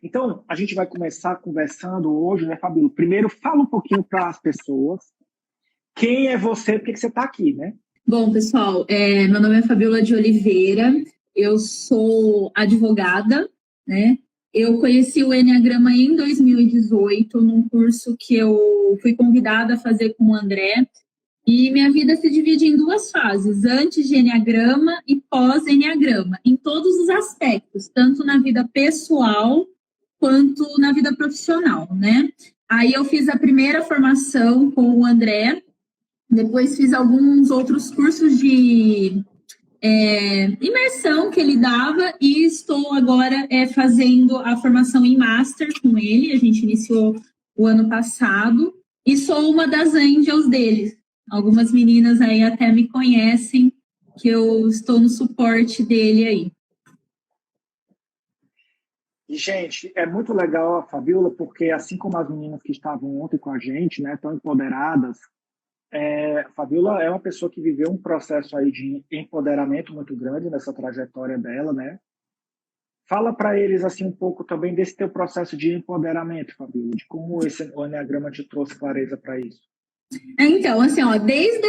Então, a gente vai começar conversando hoje, né, Fabíola? Primeiro, fala um pouquinho para as pessoas. Quem é você? Por que você está aqui, né? Bom, pessoal, meu nome é Fabíola de Oliveira, eu sou advogada, né? Eu conheci o Enneagrama em 2018, num curso que eu fui convidada a fazer com o André, e minha vida se divide em duas fases, antes de Enneagrama e pós-Enneagrama, em todos os aspectos, tanto na vida pessoal quanto na vida profissional, né? Aí eu fiz a primeira formação com o André, depois fiz alguns outros cursos de imersão que ele dava e estou agora fazendo a formação em Master com ele. A gente iniciou o ano passado e sou uma das angels dele. Algumas meninas aí até me conhecem que eu estou no suporte dele aí. E, gente, é muito legal a Fabíola, porque assim como as meninas que estavam ontem com a gente, né, tão empoderadas, a Fabíola é uma pessoa que viveu um processo aí de empoderamento muito grande nessa trajetória dela, né? Fala para eles assim um pouco também desse teu processo de empoderamento, Fabíola, de como o Enneagrama te trouxe clareza para isso. Então, assim, ó, desde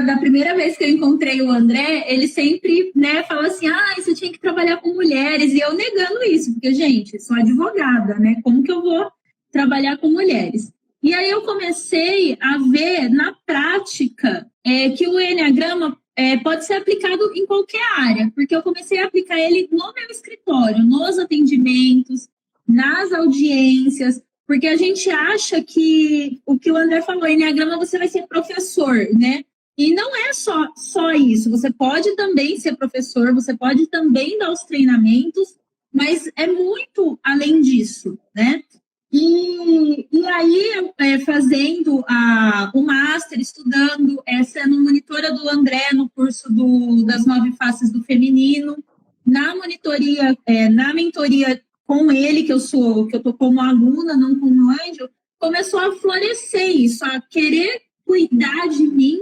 da primeira vez que eu encontrei o André, ele sempre, né, fala assim, você tinha que trabalhar com mulheres, e eu negando isso, porque, gente, sou advogada, né, como que eu vou trabalhar com mulheres? E aí eu comecei a ver na prática que o Enneagrama pode ser aplicado em qualquer área, porque eu comecei a aplicar ele no meu escritório, nos atendimentos, nas audiências, porque a gente acha que o que o André falou, Enneagrama você vai ser professor, né? E não é só isso. Você pode também ser professor, você pode também dar os treinamentos, mas é muito além disso, né? E aí, fazendo o Master, estudando, sendo monitora do André no curso das 9 faces do feminino, na monitoria, na mentoria com ele, que eu estou como aluna, não como anjo, começou a florescer isso, a querer cuidar de mim,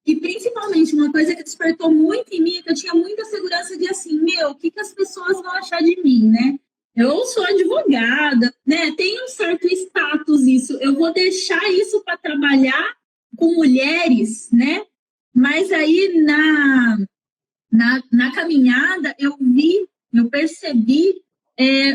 e principalmente uma coisa que despertou muito em mim, que eu tinha muita segurança de assim, o que as pessoas vão achar de mim, né? Eu sou advogada, né? Tem um certo status isso, eu vou deixar isso para trabalhar com mulheres, né? Mas aí na caminhada eu percebi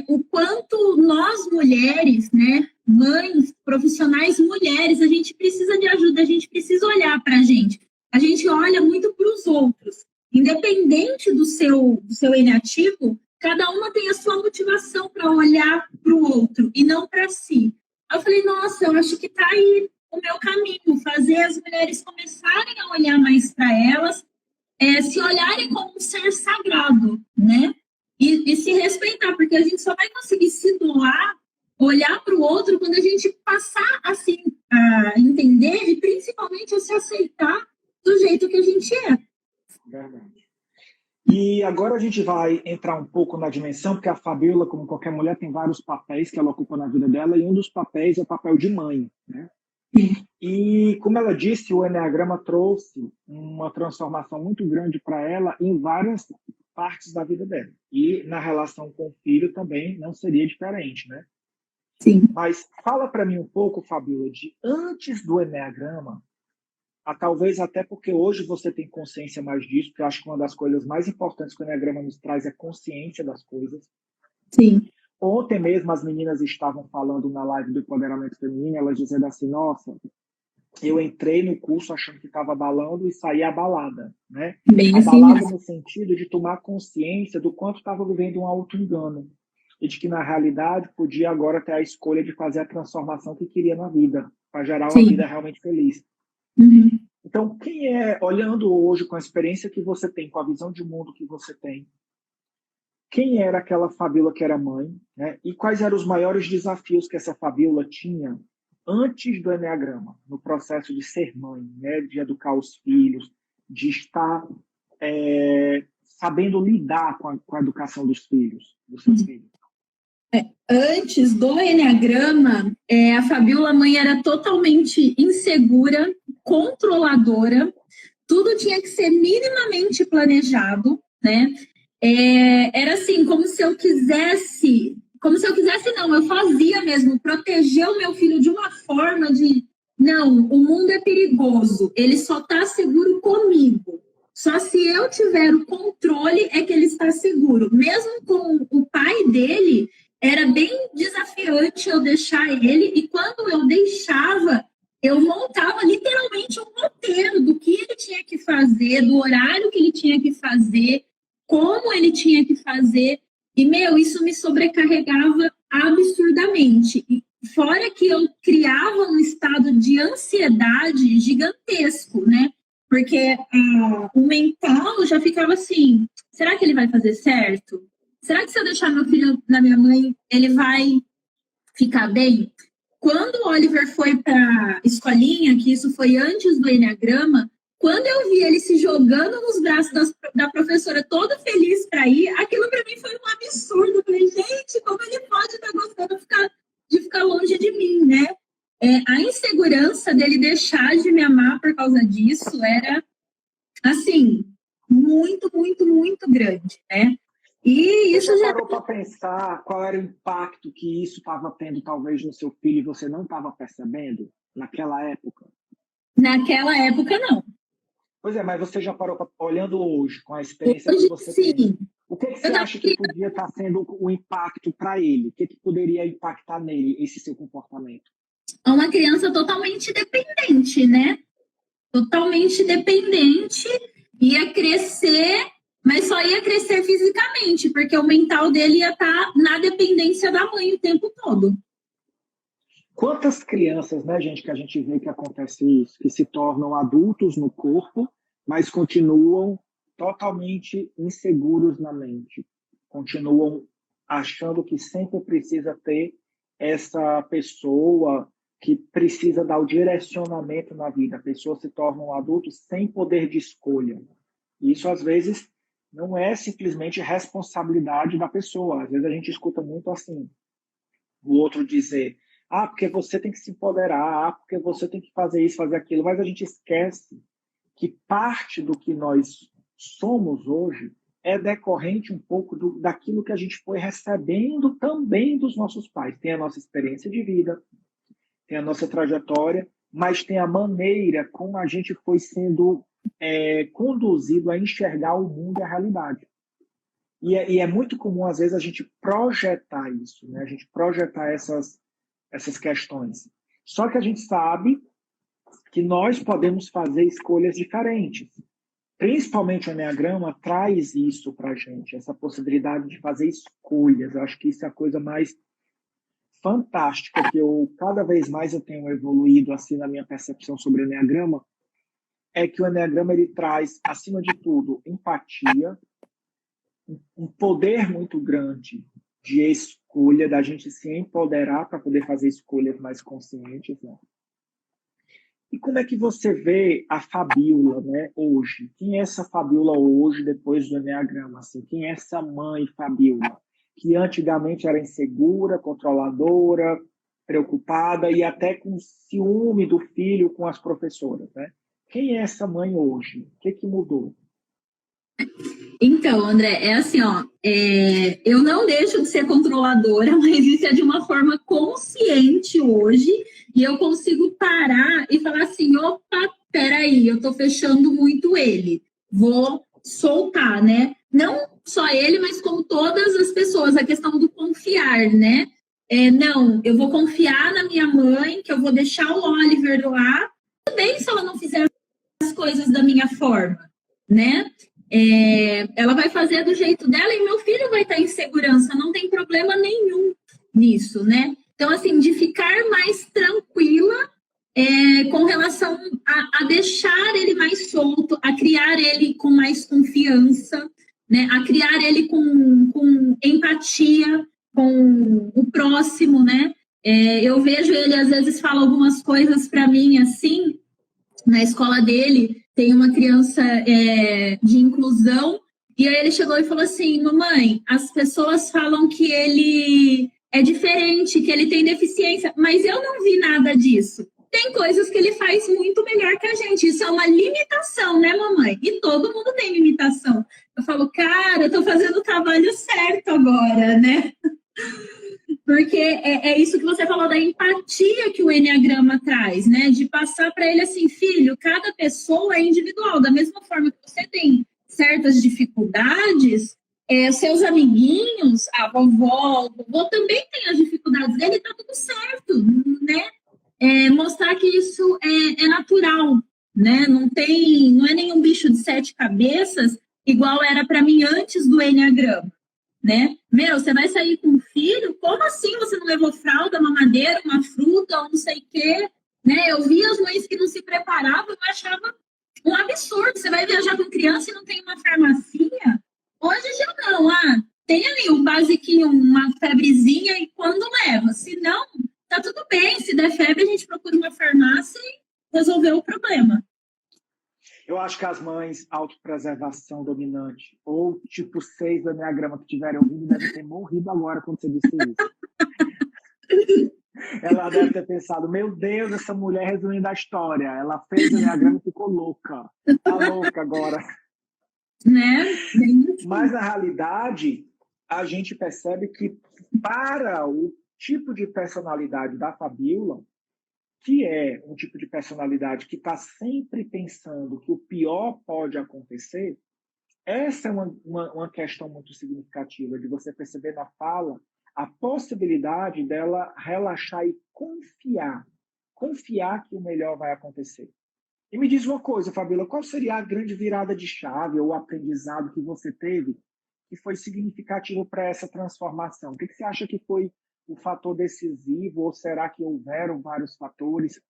o quanto nós mulheres, né, mães, profissionais mulheres, a gente precisa de ajuda, a gente precisa olhar para a gente. A gente olha muito para os outros. Independente do seu eneatipo, cada uma tem a sua motivação para olhar para o outro e não para si. Eu falei, nossa, eu acho que está aí o meu caminho, fazer as mulheres começarem a olhar mais para elas, se olharem como um ser sagrado, né? E se respeitar, porque a gente só vai conseguir se doar, olhar para o outro quando a gente passar assim, a entender e principalmente a se aceitar do jeito que a gente é. Verdade. E agora a gente vai entrar um pouco na dimensão, porque a Fabíola, como qualquer mulher, tem vários papéis que ela ocupa na vida dela, e um dos papéis é o papel de mãe, né? E, como ela disse, o Enneagrama trouxe uma transformação muito grande para ela em várias partes da vida dela. E na relação com o filho também não seria diferente, né? Sim. Mas fala para mim um pouco, Fabíola, de antes do Enneagrama, talvez até porque hoje você tem consciência mais disso, porque eu acho que uma das coisas mais importantes que o Enneagrama nos traz é consciência das coisas. Sim. Ontem mesmo as meninas estavam falando na live do empoderamento feminino, elas dizendo assim, nossa, eu entrei no curso achando que estava abalando e saí abalada, né? Bem abalada assim, no sentido de tomar consciência do quanto estava vivendo um auto-engano e de que, na realidade, podia agora ter a escolha de fazer a transformação que queria na vida, para gerar uma vida realmente feliz. Uhum. Então, quem olhando hoje com a experiência que você tem, com a visão de mundo que você tem, quem era aquela Fabíola que era mãe, né? E quais eram os maiores desafios que essa Fabíola tinha antes do Enneagrama, no processo de ser mãe, né? De educar os filhos, de estar sabendo lidar com a educação dos filhos, dos seus filhos? Antes do Enneagrama, a Fabíola mãe era totalmente insegura, controladora, tudo tinha que ser minimamente planejado, né? Era assim, como se eu quisesse como se eu quisesse, não, eu fazia mesmo, proteger o meu filho de uma forma de, não, o mundo é perigoso, ele só está seguro comigo. Só se eu tiver o controle é que ele está seguro. Mesmo com o pai dele, era bem desafiante eu deixar ele, e quando eu deixava, eu montava literalmente um roteiro do que ele tinha que fazer, do horário que ele tinha que fazer, como ele tinha que fazer. E, isso me sobrecarregava absurdamente. E fora que eu criava um estado de ansiedade gigantesco, né? Porque o mental já ficava assim, será que ele vai fazer certo? Será que se eu deixar meu filho na minha mãe, ele vai ficar bem? Quando o Oliver foi para a escolinha, que isso foi antes do Enneagrama, quando eu vi ele se jogando nos braços da professora, todo feliz para ir, aquilo para mim foi um absurdo. Eu falei, gente, como ele pode estar gostando de ficar longe de mim, né? A insegurança dele deixar de me amar por causa disso era, assim, muito, muito, muito grande, né? E isso já parou para pensar qual era o impacto que isso estava tendo, talvez, no seu filho e você não estava percebendo naquela época? Naquela época, não. Pois é, mas você já parou, olhando hoje, com a experiência hoje, que você sim. Tem, o que você acha que podia estar sendo o impacto para ele? O que poderia impactar nele, esse seu comportamento? Uma criança totalmente dependente, né? Totalmente dependente, ia crescer, mas só ia crescer fisicamente, porque o mental dele ia estar na dependência da mãe o tempo todo. Quantas crianças, né, gente, que a gente vê que acontece isso, que se tornam adultos no corpo, mas continuam totalmente inseguros na mente, continuam achando que sempre precisa ter essa pessoa que precisa dar o direcionamento na vida. A pessoa se torna um adulto sem poder de escolha. Isso, às vezes, não é simplesmente responsabilidade da pessoa. Às vezes a gente escuta muito assim, o outro dizer, porque você tem que se empoderar, porque você tem que fazer isso, fazer aquilo, mas a gente esquece que parte do que nós somos hoje é decorrente um pouco daquilo que a gente foi recebendo também dos nossos pais. Tem a nossa experiência de vida, tem a nossa trajetória, mas tem a maneira como a gente foi sendo conduzido a enxergar o mundo e a realidade. E é muito comum, às vezes, a gente projetar isso, né? A gente projetar essas questões. Só que a gente sabe que nós podemos fazer escolhas diferentes. Principalmente o Enneagrama traz isso para a gente, essa possibilidade de fazer escolhas. Eu acho que isso é a coisa mais fantástica que cada vez mais eu tenho evoluído assim na minha percepção sobre o Enneagrama, é que o Enneagrama ele traz, acima de tudo, empatia, um poder muito grande de escolha, da gente se empoderar para poder fazer escolhas mais conscientes, né? E como é que você vê a Fabíola, né, hoje? Quem é essa Fabíola hoje, depois do Enneagrama? Assim? Quem é essa mãe Fabíola? Que antigamente era insegura, controladora, preocupada e até com ciúme do filho com as professoras, né? Quem é essa mãe hoje? O que mudou? Então, André, é assim, eu não deixo de ser controladora, mas isso é de uma forma consciente hoje, e eu consigo parar e falar assim, opa, peraí, eu tô fechando muito ele, vou soltar, né? Não só ele, mas como todas as pessoas, a questão do confiar, né? Não, eu vou confiar na minha mãe, que eu vou deixar o Oliver lá, também se ela não fizer as coisas da minha forma, né? Ela vai fazer do jeito dela e meu filho vai estar em segurança, não tem problema nenhum nisso, né? Então, assim, de ficar mais tranquila com relação a deixar ele mais solto, a criar ele com mais confiança, né? A criar ele com empatia com o próximo, né? Eu vejo ele, às vezes, fala algumas coisas para mim, assim, na escola dele, tem uma criança de inclusão, e aí ele chegou e falou assim, mamãe, as pessoas falam que ele é diferente, que ele tem deficiência, mas eu não vi nada disso. Tem coisas que ele faz muito melhor que a gente, isso é uma limitação, né, mamãe? E todo mundo tem limitação. Eu falo, cara, eu tô fazendo o trabalho certo agora, né? Porque é isso que você falou da empatia que o Enneagrama traz, né? De passar para ele assim, filho, cada pessoa é individual, da mesma forma que você tem certas dificuldades, seus amiguinhos, a vovó, o vovô também tem as dificuldades dele, tá tudo certo, né? Mostrar que isso é natural, né? Não é nenhum bicho de 7 cabeças, igual era para mim antes do Enneagrama, né? Você vai sair com um filho? Como assim você não levou fralda, mamadeira, uma fruta, ou não sei o quê? Né? Eu vi as mães que não se preparavam, eu achava um absurdo. Você vai viajar com criança e não tem uma farmacinha? Hoje já não. Tem ali um basiquinho, uma febrezinha e quando leva. Se não, tá tudo bem. Se der febre, a gente procura uma farmácia e resolveu o problema. Eu acho que as mães autopreservação dominante ou tipo 6 do Enneagrama que tiverem ouvido devem ter morrido agora quando você disse isso. Ela deve ter pensado, meu Deus, essa mulher resumindo a história. Ela fez o Enneagrama e ficou louca. Tá louca agora. Né? Mas, na realidade, a gente percebe que para o tipo de personalidade da Fabíola, que é um tipo de personalidade que está sempre pensando que o pior pode acontecer, essa é uma questão muito significativa de você perceber na fala a possibilidade dela relaxar e confiar que o melhor vai acontecer. E me diz uma coisa, Fabíola, qual seria a grande virada de chave ou aprendizado que você teve que foi significativo para essa transformação? O que você acha que foi o fator decisivo ou será que houveram vários fatores?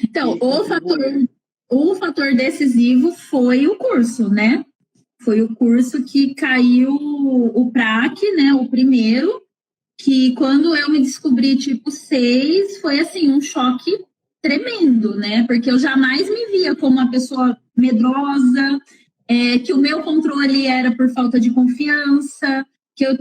Então, o fator decisivo foi o curso, né? Foi o curso que caiu o PRAC, né? O primeiro, que quando eu me descobri tipo 6, foi assim, um choque tremendo, né? Porque eu jamais me via como uma pessoa medrosa, que o meu controle era por falta de confiança, que eu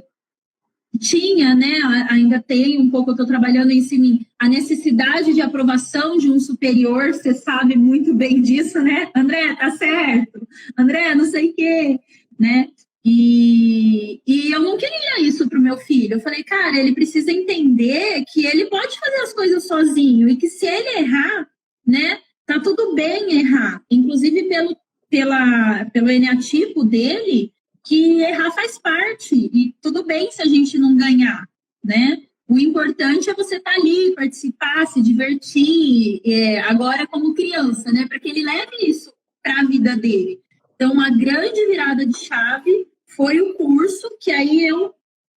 tinha, né, ainda tenho um pouco, eu estou trabalhando em mim, a necessidade de aprovação de um superior, você sabe muito bem disso, né? André, tá certo? André, não sei o quê, né? E eu não queria isso para o meu filho. Eu falei, cara, ele precisa entender que ele pode fazer as coisas sozinho e que se ele errar, né, tá tudo bem errar. Inclusive pelo eneatipo dele, que errar faz parte, e tudo bem se a gente não ganhar, né? O importante é você estar ali, participar, se divertir, agora como criança, né? Para que ele leve isso para a vida dele. Então, uma grande virada de chave foi o curso, que aí eu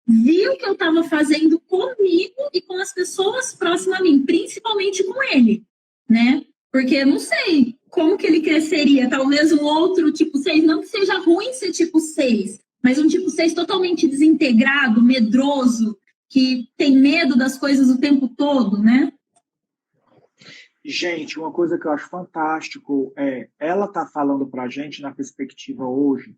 vi o que eu estava fazendo comigo e com as pessoas próximas a mim, principalmente com ele, né? Porque eu não sei como que ele cresceria, talvez um outro tipo 6, não que seja ruim ser tipo 6, mas um tipo 6 totalmente desintegrado, medroso, que tem medo das coisas o tempo todo, né? Gente, uma coisa que eu acho fantástico ela tá falando pra gente na perspectiva hoje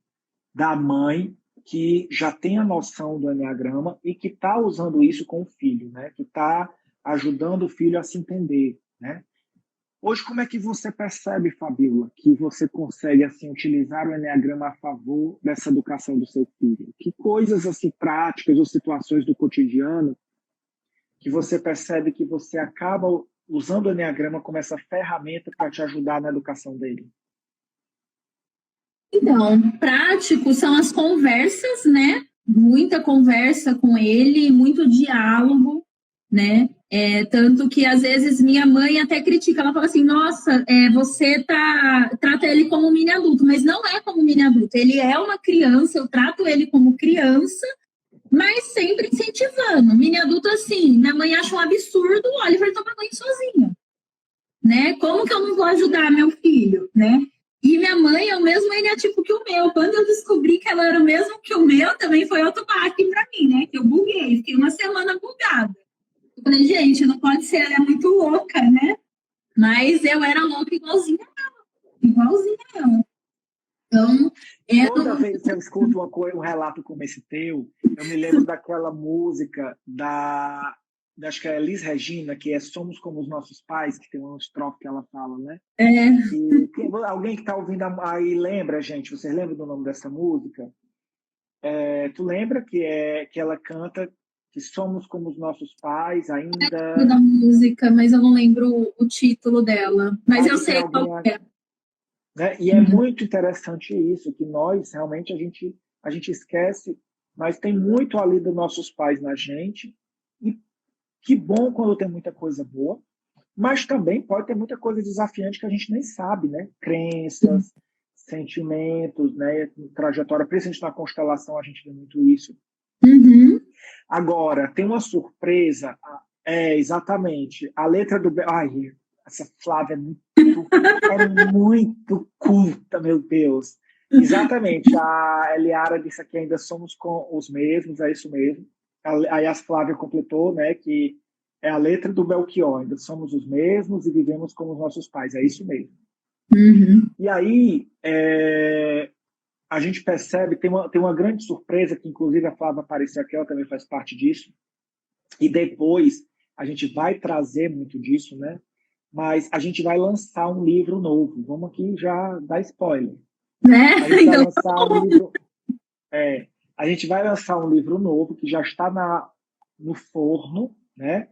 da mãe que já tem a noção do Enneagrama e que está usando isso com o filho, né? Que está ajudando o filho a se entender, né? Hoje, como é que você percebe, Fabíola, que você consegue assim utilizar o Enneagrama a favor dessa educação do seu filho? Que coisas assim práticas ou situações do cotidiano que você percebe que você acaba usando o Enneagrama como essa ferramenta para te ajudar na educação dele? Então, prático são as conversas, né? Muita conversa com ele, muito diálogo, né? Tanto que às vezes minha mãe até critica, ela fala assim, nossa, você trata ele como um mini adulto, mas não é como um mini adulto, ele é uma criança, eu trato ele como criança, mas sempre incentivando. Mini adulto assim, minha mãe acha um absurdo o Oliver tomar banho sozinho, né? Como que eu não vou ajudar meu filho, né? E minha mãe é o mesmo eneatipo que o meu. Quando eu descobri que ela era o mesmo que o meu, também foi outro baque para mim, né? Que eu buguei, fiquei uma semana bugada. Eu falei, gente, não pode ser, ela é muito louca, né? Mas eu era louca igualzinha ela. Então, toda vez que eu escuto um relato como esse teu, eu me lembro daquela música acho que é Elis Regina, que é Somos Como os Nossos Pais, que tem uma estrofe que ela fala, né? Alguém que está ouvindo aí lembra, gente? Vocês lembram do nome dessa música? Tu lembra que ela canta que somos como os nossos pais ainda. Da música, mas eu não lembro o título dela. Mas eu sei qual é. Né? E é muito interessante isso, que nós realmente a gente esquece, mas tem muito ali dos nossos pais na gente. E que bom quando tem muita coisa boa, mas também pode ter muita coisa desafiante que a gente nem sabe, né? Crenças, sentimentos, né? Trajetória, principalmente na constelação a gente vê muito isso. Uhum. Agora, tem uma surpresa, exatamente, a letra do... Ai, essa Flávia é muito culta, meu Deus. Exatamente, a Eliara disse aqui ainda somos com os mesmos, é isso mesmo. Aí a Flávia completou, né, que é a letra do Belchior, ainda somos os mesmos e vivemos como os nossos pais, é isso mesmo. Uhum. E aí, a gente percebe, tem uma grande surpresa, que inclusive a Flávia apareceu aqui, ela também faz parte disso, e depois a gente vai trazer muito disso, né? Mas a gente vai lançar um livro novo. Vamos aqui já dar spoiler. Né? A gente vai lançar um livro. A gente vai lançar um livro novo que já está no forno, né?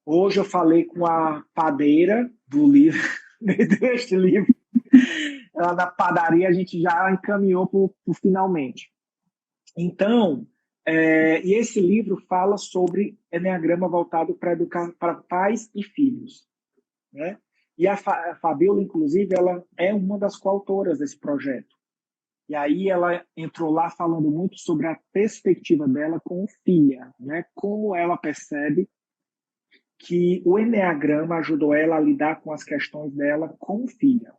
Hoje eu falei com a padeira do livro, deste livro. Lá na padaria a gente já encaminhou para o finalmente. Então, e esse livro fala sobre Eneagrama voltado para pais e filhos. Né? E a Fabiola, inclusive, ela é uma das coautoras desse projeto. E aí ela entrou lá falando muito sobre a perspectiva dela com filha, né? Como ela percebe que o Eneagrama ajudou ela a lidar com as questões dela com filha.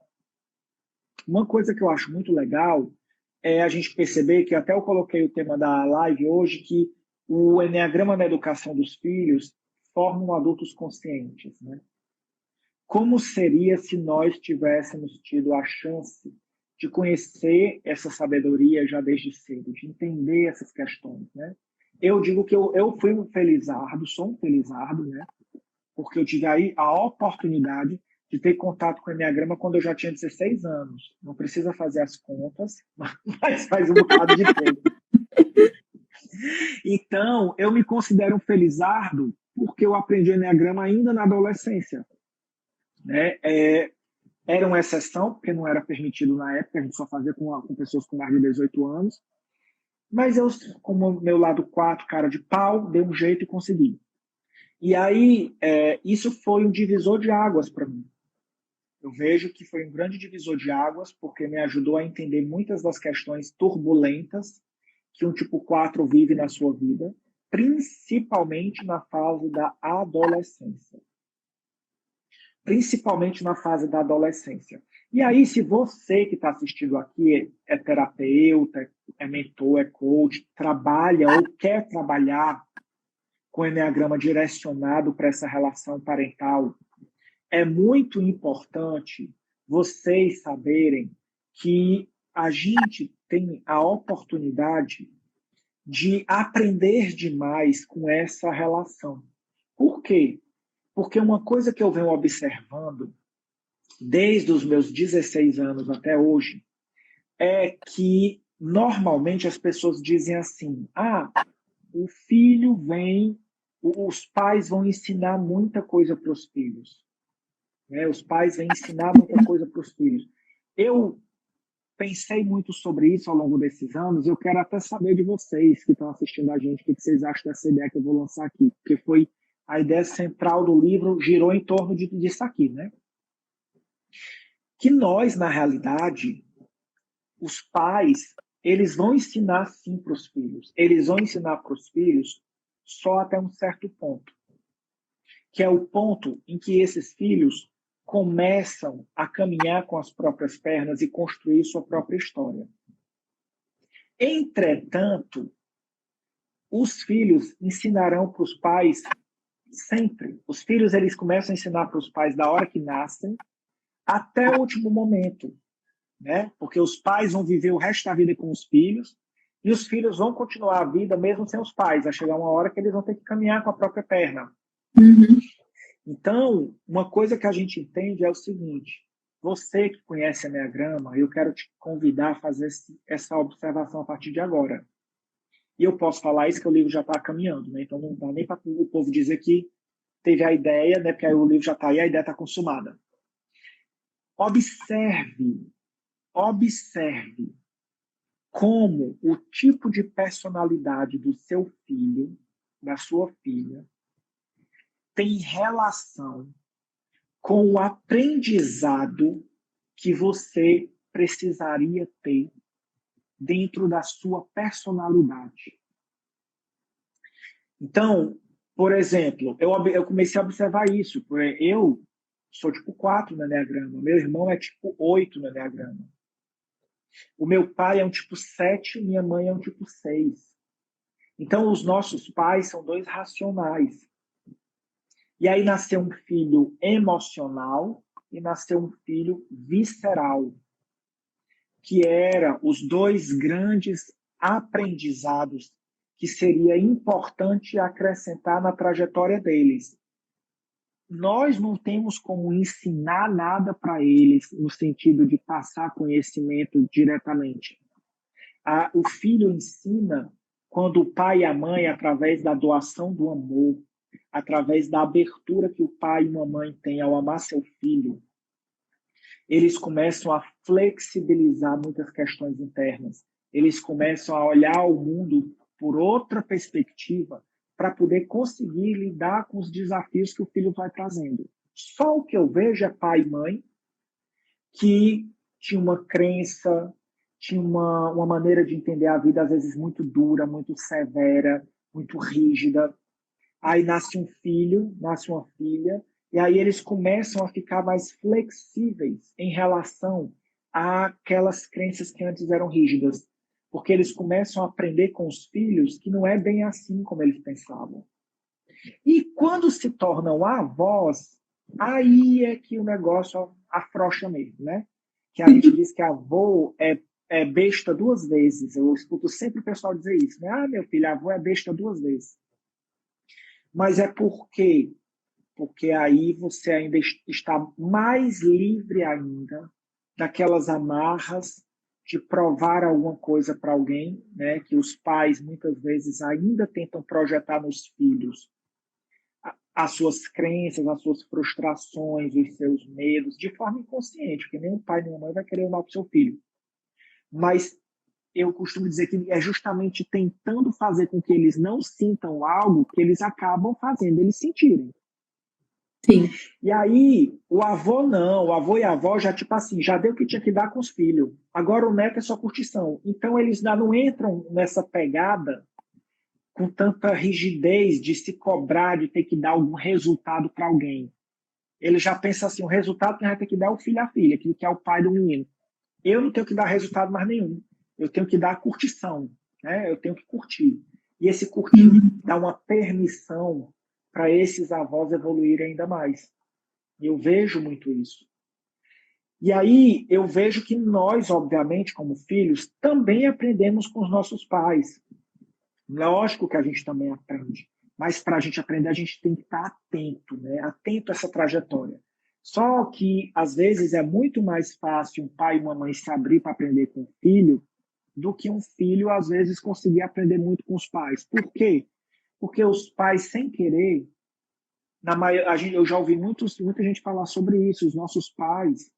Uma coisa que eu acho muito legal é a gente perceber que até eu coloquei o tema da live hoje, que o Eneagrama na educação dos filhos formam adultos conscientes, né? Como seria se nós tivéssemos tido a chance de conhecer essa sabedoria já desde cedo, de entender essas questões, né? Eu digo que eu fui um felizardo, sou um felizardo, né? Porque eu tive aí a oportunidade de ter contato com o Enneagrama quando eu já tinha 16 anos. Não precisa fazer as contas, mas faz um bocado de tempo. Então, eu me considero um felizardo porque eu aprendi o Enneagrama ainda na adolescência. Né? Era uma exceção, porque não era permitido na época, a gente só fazia com pessoas com mais de 18 anos. Mas eu, como meu lado 4, cara de pau, dei um jeito e consegui. E aí, isso foi um divisor de águas para mim. Eu vejo que foi um grande divisor de águas, porque me ajudou a entender muitas das questões turbulentas que um tipo 4 vive na sua vida, principalmente na fase da adolescência. Principalmente na fase da adolescência. E aí, se você que está assistindo aqui é terapeuta, é mentor, é coach, trabalha ou quer trabalhar com o Enneagrama direcionado para essa relação parental, é muito importante vocês saberem que a gente tem a oportunidade de aprender demais com essa relação. Por quê? Porque uma coisa que eu venho observando desde os meus 16 anos até hoje é que normalmente as pessoas dizem assim: o filho vem, os pais vão ensinar muita coisa para os filhos. Né? Os pais vão ensinar muita coisa para os filhos. Eu pensei muito sobre isso ao longo desses anos. Eu quero até saber de vocês que estão assistindo a gente, o que vocês acham dessa ideia que eu vou lançar aqui, porque foi a ideia central do livro, girou em torno disso aqui, né? Que nós, na realidade, os pais, eles vão ensinar sim para os filhos. Eles vão ensinar para os filhos só até um certo ponto, que é o ponto em que esses filhos começam a caminhar com as próprias pernas e construir sua própria história. Entretanto, os filhos ensinarão para os pais sempre. Os filhos, eles começam a ensinar para os pais da hora que nascem até o último momento, né? Porque os pais vão viver o resto da vida com os filhos e os filhos vão continuar a vida mesmo sem os pais. Vai chegar uma hora que eles vão ter que caminhar com a própria perna. Uhum. Então, uma coisa que a gente entende é o seguinte: você que conhece Enneagrama, eu quero te convidar a fazer essa observação a partir de agora. E eu posso falar isso que o livro já está caminhando, né? Então não dá nem para o povo dizer que teve a ideia, né? Porque aí o livro já está aí, a ideia está consumada. Observe como o tipo de personalidade do seu filho, da sua filha, tem relação com o aprendizado que você precisaria ter dentro da sua personalidade. Então, por exemplo, eu comecei a observar isso. Eu sou tipo 4 no Enneagrama, meu irmão é tipo 8 no Enneagrama. O meu pai é um tipo 7, minha mãe é um tipo 6. Então, os nossos pais são 2 racionais. E aí nasceu um filho emocional e nasceu um filho visceral, que eram os 2 grandes aprendizados que seria importante acrescentar na trajetória deles. Nós não temos como ensinar nada para eles no sentido de passar conhecimento diretamente. O filho ensina quando o pai e a mãe, através da doação do amor, através da abertura que o pai e a mãe têm ao amar seu filho, eles começam a flexibilizar muitas questões internas. Eles começam a olhar o mundo por outra perspectiva para poder conseguir lidar com os desafios que o filho vai trazendo. Só o que eu vejo é pai e mãe que tinha uma crença, tinha uma maneira de entender a vida, às vezes, muito dura, muito severa, muito rígida. Aí nasce um filho, nasce uma filha, e aí eles começam a ficar mais flexíveis em relação àquelas crenças que antes eram rígidas. Porque eles começam a aprender com os filhos que não é bem assim como eles pensavam. E quando se tornam avós, aí é que o negócio afrouxa mesmo, né? Que a gente diz que avô é besta 2 vezes. Eu escuto sempre o pessoal dizer isso, né? Ah, meu filho, avô é besta 2 vezes. Mas é porque aí você ainda está mais livre ainda daquelas amarras de provar alguma coisa para alguém, né? Que os pais muitas vezes ainda tentam projetar nos filhos as suas crenças, as suas frustrações, os seus medos, de forma inconsciente, porque nem o pai nem a mãe vai querer o mal para o seu filho. Mas eu costumo dizer que é justamente tentando fazer com que eles não sintam algo que eles acabam fazendo eles sentirem. Sim. E aí, o avô não, o avô e a avó já, tipo assim, já deu o que tinha que dar com os filhos. Agora o neto é só curtição. Então eles já não entram nessa pegada com tanta rigidez de se cobrar, de ter que dar algum resultado para alguém. Ele já pensa assim, o resultado que vai ter que dar é o filho à filha, que é o pai do menino. Eu não tenho que dar resultado mais nenhum. Eu tenho que dar curtição, né? Eu tenho que curtir. E esse curtir dá uma permissão para esses avós evoluírem ainda mais. Eu vejo muito isso. E aí eu vejo que nós, obviamente, como filhos, também aprendemos com os nossos pais. Lógico que a gente também aprende, mas para a gente aprender, a gente tem que estar atento, né? Atento a essa trajetória. Só que, às vezes, é muito mais fácil um pai e uma mãe se abrir para aprender com o filho do que um filho, às vezes, conseguir aprender muito com os pais. Por quê? Porque os pais, sem querer, eu já ouvi muita gente falar sobre isso, os nossos pais,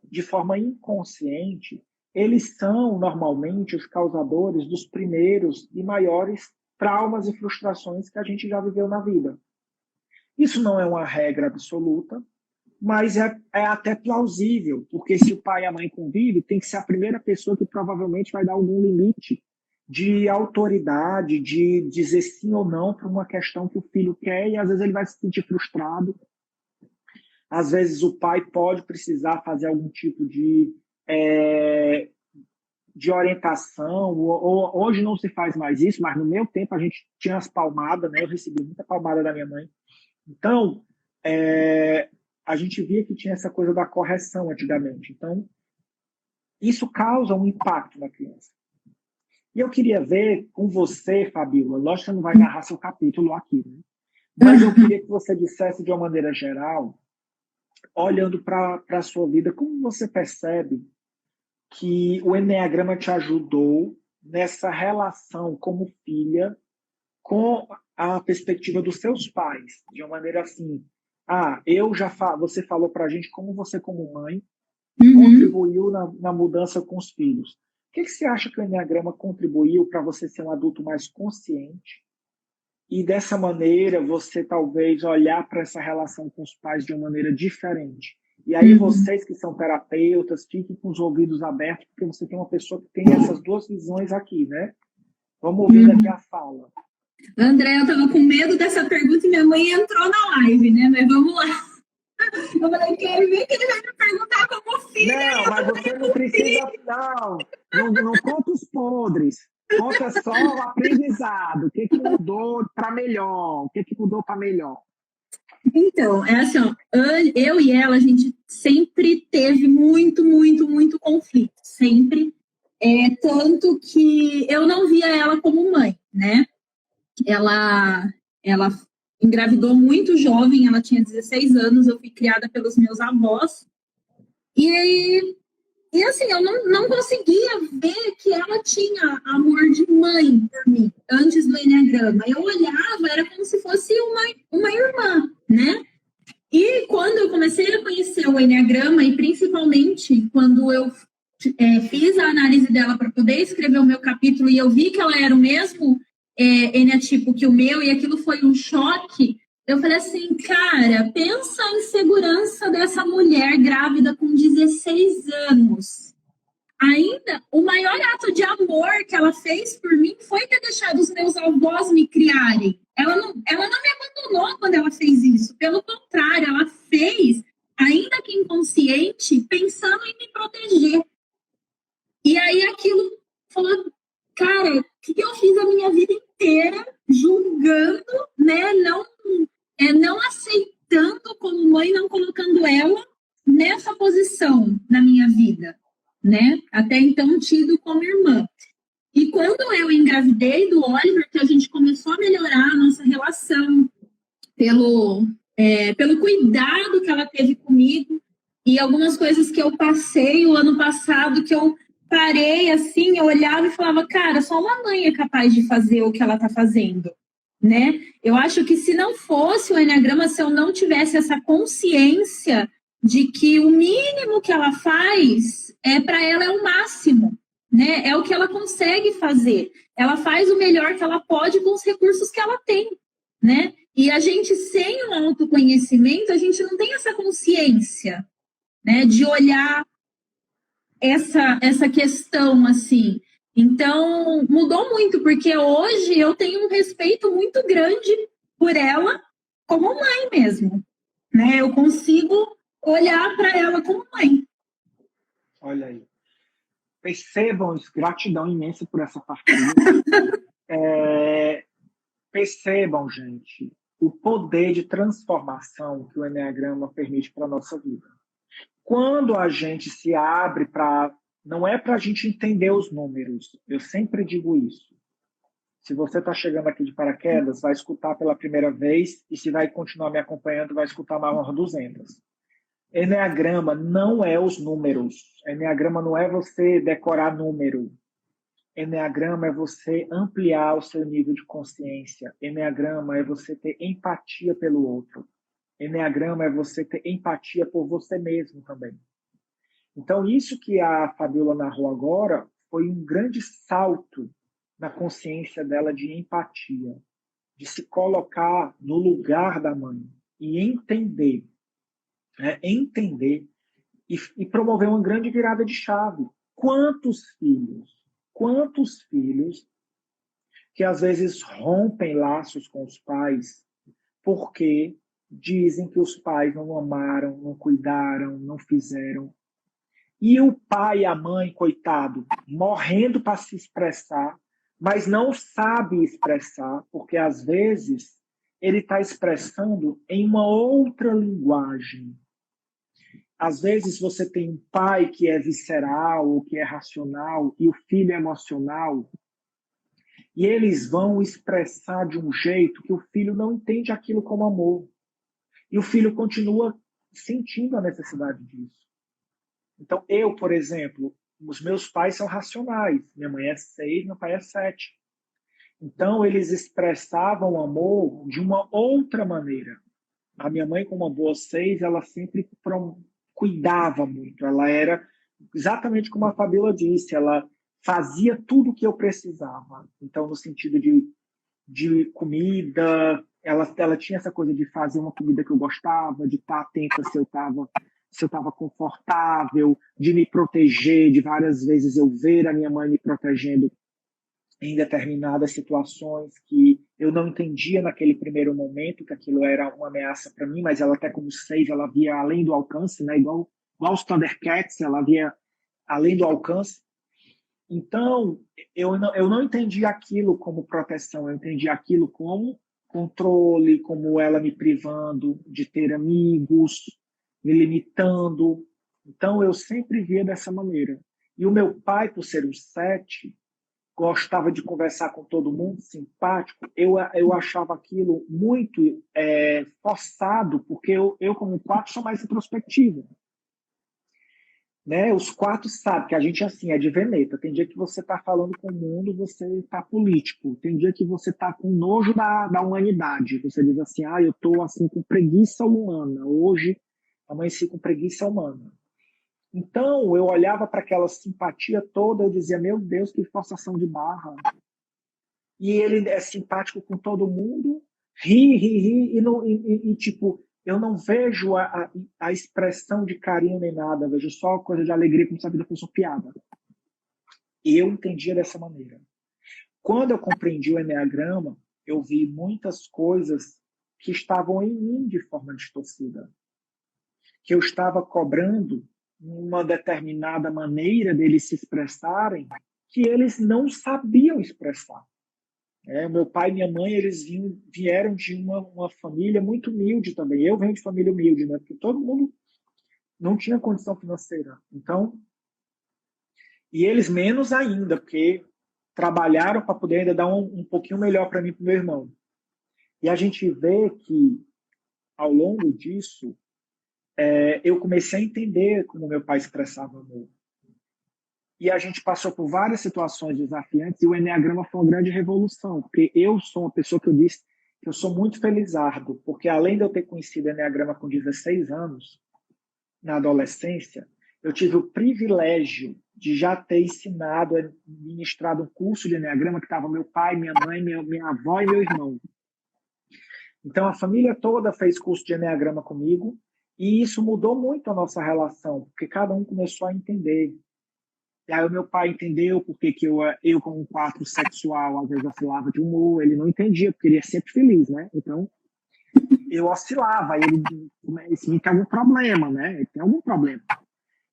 de forma inconsciente, eles são, normalmente, os causadores dos primeiros e maiores traumas e frustrações que a gente já viveu na vida. Isso não é uma regra absoluta, mas é até plausível, porque se o pai e a mãe convivem, tem que ser a primeira pessoa que provavelmente vai dar algum limite de autoridade, de dizer sim ou não para uma questão que o filho quer, e às vezes ele vai se sentir frustrado. Às vezes o pai pode precisar fazer algum tipo de orientação. Hoje não se faz mais isso, mas no meu tempo a gente tinha as palmadas, né? Eu recebi muita palmada da minha mãe. Então, a gente via que tinha essa coisa da correção antigamente. Então, isso causa um impacto na criança. E eu queria ver com você, Fabíola, lógico que você não vai narrar seu capítulo aqui, né? Mas eu queria que você dissesse de uma maneira geral, olhando para a sua vida, como você percebe que o Enneagrama te ajudou nessa relação como filha com a perspectiva dos seus pais, de uma maneira assim, você falou para a gente como você como mãe contribuiu na mudança com os filhos. O que você acha que o Enneagrama contribuiu para você ser um adulto mais consciente e dessa maneira você talvez olhar para essa relação com os pais de uma maneira diferente? E aí vocês que são terapeutas, fiquem com os ouvidos abertos, porque você tem uma pessoa que tem essas duas visões aqui, né? Vamos ouvir aqui a fala. André, eu tava com medo dessa pergunta e minha mãe entrou na live, né? Mas vamos lá. Eu falei, quero ver que ele vai me perguntar como filha. Não, mas você não precisa, não conta os podres. Conta só o aprendizado. O que mudou para melhor? O que mudou para melhor? Então, é assim, ó, eu e ela, a gente sempre teve muito, muito, muito conflito. Sempre. Tanto que eu não via ela como mãe, né? Ela engravidou muito jovem, ela tinha 16 anos, eu fui criada pelos meus avós. E assim, eu não conseguia ver que ela tinha amor de mãe por mim, antes do Enneagrama. Eu olhava, era como se fosse uma irmã, né? E quando eu comecei a conhecer o Enneagrama, e principalmente quando eu fiz a análise dela para poder escrever o meu capítulo, e eu vi que ela era o mesmo eneatipo que o meu, e aquilo foi um choque, eu falei assim, cara, pensa a insegurança dessa mulher grávida com 16 anos. Ainda, o maior ato de amor que ela fez por mim foi ter deixado os meus avós me criarem. Ela não me abandonou quando ela fez isso. Pelo contrário, ela fez, ainda que inconsciente, pensando em me proteger. E aí aquilo falou, cara, o que eu fiz a minha vida inteira julgando, né? Não aceitando como mãe, não colocando ela nessa posição na minha vida, né? Até então tido como irmã. E quando eu engravidei do Oliver, que a gente começou a melhorar a nossa relação pelo cuidado que ela teve comigo e algumas coisas que eu passei o ano passado que eu parei assim, eu olhava e falava, cara, só uma mãe é capaz de fazer o que ela está fazendo, né? Eu acho que se não fosse o Enneagrama, se eu não tivesse essa consciência de que o mínimo que ela faz para ela é o máximo, né? É o que ela consegue fazer. Ela faz o melhor que ela pode com os recursos que ela tem, né? E a gente, sem o autoconhecimento, a gente não tem essa consciência, né? De olhar essa questão, assim. Então, mudou muito, porque hoje eu tenho um respeito muito grande por ela como mãe mesmo, né? Eu consigo olhar para ela como mãe. Olha aí. Percebam, gratidão imensa por essa partilha. Percebam, gente, o poder de transformação que o Enneagrama permite para a nossa vida. Quando a gente se abre para... Não é para a gente entender os números. Eu sempre digo isso. Se você está chegando aqui de paraquedas, vai escutar pela primeira vez e se vai continuar me acompanhando, vai escutar mais umas 200. Enneagrama não é os números. Enneagrama não é você decorar número. Enneagrama é você ampliar o seu nível de consciência. Enneagrama é você ter empatia pelo outro. Enneagrama é você ter empatia por você mesmo também. Então, isso que a Fabiola narrou agora foi um grande salto na consciência dela de empatia, de se colocar no lugar da mãe e entender, e promover uma grande virada de chave. Quantos filhos que às vezes rompem laços com os pais porque dizem que os pais não amaram, não cuidaram, não fizeram. E o pai e a mãe, coitado, morrendo para se expressar, mas não sabe expressar, porque às vezes ele está expressando em uma outra linguagem. Às vezes você tem um pai que é visceral ou que é racional e o filho é emocional, e eles vão expressar de um jeito que o filho não entende aquilo como amor. E o filho continua sentindo a necessidade disso. Então, eu, por exemplo, os meus pais são racionais. Minha mãe é 6, meu pai é 7. Então, eles expressavam o amor de uma outra maneira. A minha mãe, como uma boa 6, ela sempre cuidava muito. Ela era exatamente como a Fabíola disse, ela fazia tudo o que eu precisava. Então, no sentido de comida, ela tinha essa coisa de fazer uma comida que eu gostava, de estar atenta se eu estava confortável, de me proteger, de várias vezes eu ver a minha mãe me protegendo em determinadas situações que eu não entendia naquele primeiro momento que aquilo era uma ameaça para mim, mas ela até como 6, ela via além do alcance, né? Igual os Thundercats, ela via além do alcance. Então, eu não entendi aquilo como proteção, eu entendi aquilo como controle, como ela me privando de ter amigos, me limitando. Então, eu sempre via dessa maneira. E o meu pai, por ser um 7, gostava de conversar com todo mundo, simpático. Eu achava aquilo muito forçado, porque eu como 4, sou mais introspectivo. Né? Os 4 sabem que a gente assim é de veneta. Tem dia que você está falando com o mundo, você está político. Tem dia que você está com nojo da humanidade. Você diz assim, eu estou assim com preguiça humana. Hoje amanheci com preguiça humana. Então eu olhava para aquela simpatia toda, eu dizia, meu Deus, que forçação de barra. E ele é simpático com todo mundo, ri, e tipo, eu não vejo a expressão de carinho nem nada, vejo só coisa de alegria, como se a vida fosse uma piada. E eu entendia dessa maneira. Quando eu compreendi o Enneagrama, eu vi muitas coisas que estavam em mim de forma distorcida. Que eu estava cobrando uma determinada maneira deles se expressarem que eles não sabiam expressar. Meu pai e minha mãe, eles vieram de uma família muito humilde também. Eu venho de família humilde, né? Porque todo mundo não tinha condição financeira. Então, e eles menos ainda, porque trabalharam para poder ainda dar um pouquinho melhor para mim e para o meu irmão. E a gente vê que, ao longo disso, eu comecei a entender como meu pai expressava amor. E a gente passou por várias situações desafiantes e o Enneagrama foi uma grande revolução, porque eu sou uma pessoa que eu disse que eu sou muito felizardo, porque além de eu ter conhecido o Enneagrama com 16 anos, na adolescência, eu tive o privilégio de já ter ensinado, ministrado um curso de Enneagrama que estava meu pai, minha mãe, minha avó e meu irmão. Então a família toda fez curso de Enneagrama comigo e isso mudou muito a nossa relação, porque cada um começou a entender. E aí o meu pai entendeu porque que eu como 4 sexual, às vezes oscilava de humor, ele não entendia, porque ele é sempre feliz, né? Então, eu oscilava, aí ele assim, tem algum problema, né? Tem algum problema.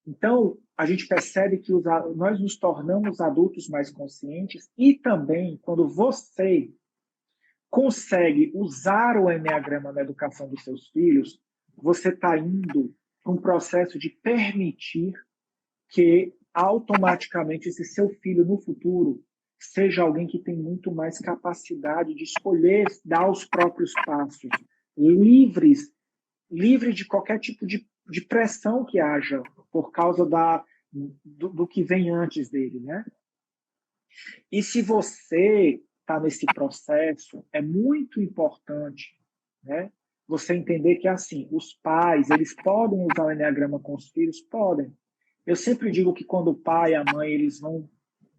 Então, a gente percebe que nós nos tornamos adultos mais conscientes e também, quando você consegue usar o Enneagrama na educação dos seus filhos, você está indo para um processo de permitir que automaticamente esse seu filho no futuro seja alguém que tem muito mais capacidade de escolher dar os próprios passos, livre de qualquer tipo de pressão que haja por causa do que vem antes dele, né? E se você está nesse processo, é muito importante, né? Você entender que, assim, os pais, eles podem usar o Enneagrama com os filhos? Podem. Eu sempre digo que quando o pai e a mãe, eles vão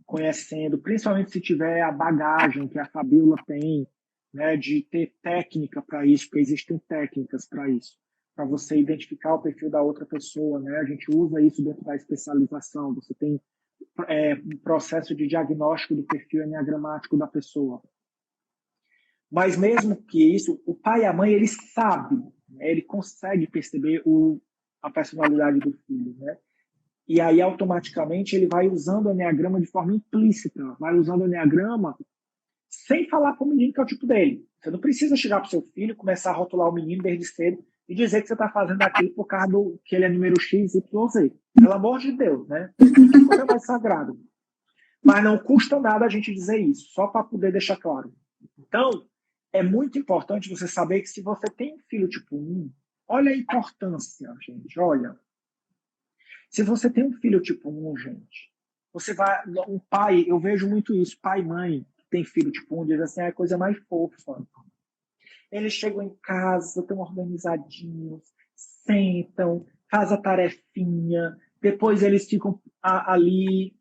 conhecendo, principalmente se tiver a bagagem que a Fabíola tem, né, de ter técnica para isso, porque existem técnicas para isso, para você identificar o perfil da outra pessoa, né? A gente usa isso dentro da especialização. Você tem um processo de diagnóstico do perfil enneagramático da pessoa. Mas mesmo que isso, o pai e a mãe, eles sabem, né? Ele consegue perceber a personalidade do filho, né? E aí, automaticamente, ele vai usando o Enneagrama de forma implícita, vai usando o Enneagrama sem falar para o menino que é o tipo dele. Você não precisa chegar para o seu filho, começar a rotular o menino desde cedo e dizer que você está fazendo aquilo por causa que ele é número X, Y, Z. Pelo amor de Deus, né? Tudo é mais sagrado. Mas não custa nada a gente dizer isso, só para poder deixar claro. Então, é muito importante você saber que se você tem um filho tipo 1, olha a importância, gente, olha. Se você tem um filho tipo 1, gente, Você vai, um pai, eu vejo muito isso, pai e mãe, que tem filho tipo um, diz assim, é a coisa mais fofa. Eles chegam em casa, estão organizadinhos, sentam, fazem a tarefinha, depois eles ficam ali